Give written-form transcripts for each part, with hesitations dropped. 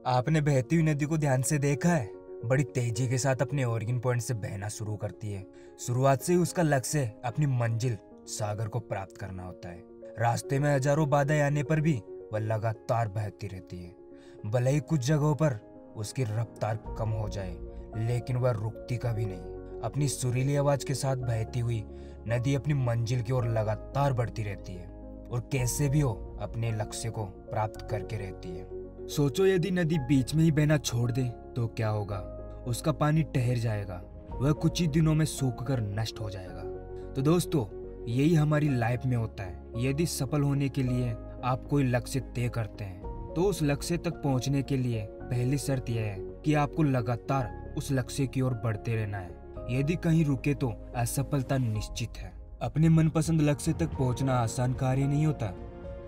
आपने बहती हुई नदी को ध्यान से देखा है? बड़ी तेजी के साथ अपने ओरिजिन पॉइंट से बहना शुरू करती है। शुरुआत से ही उसका लक्ष्य अपनी मंजिल सागर को प्राप्त करना होता है। रास्ते में हजारों बाधाएं आने पर भी वह लगातार बहती रहती है। भले ही कुछ जगहों पर उसकी रफ्तार कम हो जाए, लेकिन वह रुकती कभी नहीं। अपनी सुरीली आवाज के साथ बहती हुई नदी अपनी मंजिल की ओर लगातार बढ़ती रहती है और कैसे भी हो अपने लक्ष्य को प्राप्त करके रहती है। सोचो, यदि नदी बीच में ही बहना छोड़ दे तो क्या होगा? उसका पानी ठहर जाएगा, वह कुछ ही दिनों में सूखकर नष्ट हो जाएगा। तो दोस्तों, यही हमारी लाइफ में होता है। यदि सफल होने के लिए आप कोई लक्ष्य तय करते हैं तो उस लक्ष्य तक पहुंचने के लिए पहली शर्त यह है कि आपको लगातार उस लक्ष्य की ओर बढ़ते रहना है। यदि कहीं रुके तो असफलता निश्चित है। अपने मनपसंद लक्ष्य तक पहुंचना आसान कार्य नहीं होता।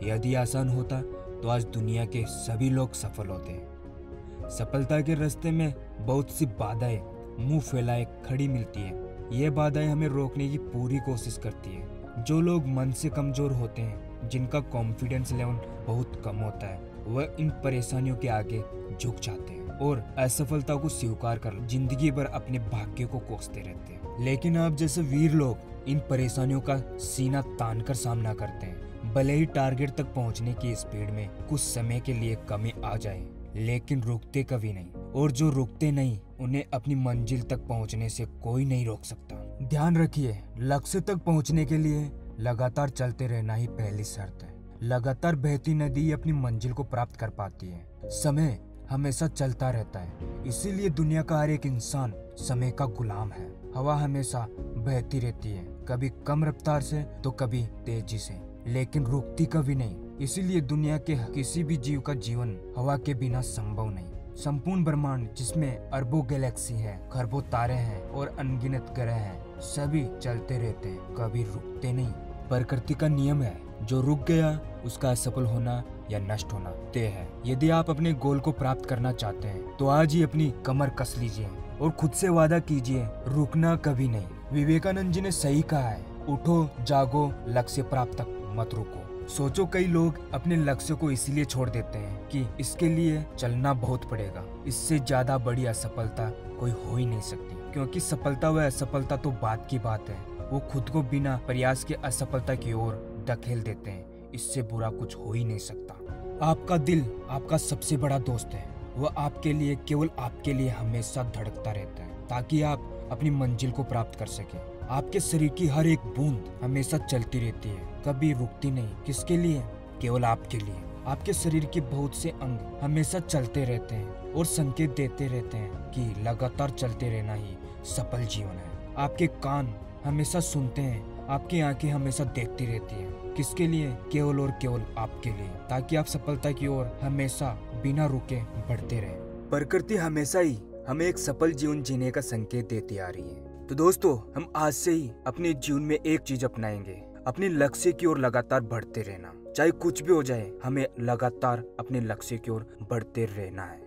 यदि आसान होता तो आज दुनिया के सभी लोग सफल होते हैं। सफलता के रास्ते में बहुत सी बाधाएं मुंह फैलाए खड़ी मिलती है। ये बाधाएं हमें रोकने की पूरी कोशिश करती है। जो लोग मन से कमजोर होते हैं, जिनका कॉन्फिडेंस लेवल बहुत कम होता है, वह इन परेशानियों के आगे झुक जाते हैं और असफलता को स्वीकार कर जिंदगी भर अपने भाग्य को कोसते रहते हैं। लेकिन आप जैसे वीर लोग इन परेशानियों का सीना तानकर सामना करते हैं। भले ही टारगेट तक पहुंचने की स्पीड में कुछ समय के लिए कमी आ जाए, लेकिन रुकते कभी नहीं। और जो रुकते नहीं, उन्हें अपनी मंजिल तक पहुंचने से कोई नहीं रोक सकता। ध्यान रखिए, लक्ष्य तक पहुंचने के लिए लगातार चलते रहना ही पहली शर्त है। लगातार बहती नदी ही अपनी मंजिल को प्राप्त कर पाती है। समय हमेशा चलता रहता है, इसीलिए दुनिया का हर एक इंसान समय का गुलाम है। हवा हमेशा बहती रहती है, कभी कम रफ्तार से तो कभी तेजी से, लेकिन रुकती कभी नहीं। इसीलिए दुनिया के किसी भी जीव का जीवन हवा के बिना संभव नहीं। संपूर्ण ब्रह्मांड, जिसमें अरबों गैलेक्सी है, खरबों तारे हैं और अनगिनत ग्रह हैं, सभी चलते रहते हैं, कभी रुकते नहीं। प्रकृति का नियम है, जो रुक गया उसका असफल होना या नष्ट होना तय है। यदि आप अपने गोल को प्राप्त करना चाहते हैं तो आज ही अपनी कमर कस लीजिए और खुद से वादा कीजिए, रुकना कभी नहीं। विवेकानंद जी ने सही कहा है, उठो जागो, लक्ष्य प्राप्त तक मत रुको। सोचो, कई लोग अपने लक्ष्य को इसलिए छोड़ देते हैं कि इसके लिए चलना बहुत पड़ेगा। इससे ज्यादा बड़ी असफलता कोई हो ही नहीं सकती, क्योंकि सफलता व असफलता तो बात की बात है। वो खुद को बिना प्रयास के असफलता की ओर धकेल देते हैं। इससे बुरा कुछ हो ही नहीं सकता। आपका दिल आपका सबसे बड़ा दोस्त है। वह आपके लिए, केवल आपके लिए हमेशा धड़कता रहता है, ताकि आप अपनी मंजिल को प्राप्त कर सके। आपके शरीर की हर एक बूंद हमेशा चलती रहती है, कभी रुकती नहीं। किसके लिए? केवल आपके लिए। आपके शरीर के बहुत से अंग हमेशा चलते रहते हैं और संकेत देते रहते हैं कि लगातार चलते रहना ही सफल जीवन है। आपके कान हमेशा सुनते हैं, आपकी आंखें हमेशा देखती रहती हैं। किसके लिए? केवल और केवल आपके लिए, ताकि आप सफलता की ओर हमेशा बिना रुके बढ़ते रहें। प्रकृति हमेशा ही हमें एक सफल जीवन जीने का संकेत देती आ रही है। तो दोस्तों, हम आज से ही अपने जीवन में एक चीज अपनाएंगे, अपने लक्ष्य की ओर लगातार बढ़ते रहना। चाहे कुछ भी हो जाए, हमें लगातार अपने लक्ष्य की ओर बढ़ते रहना है।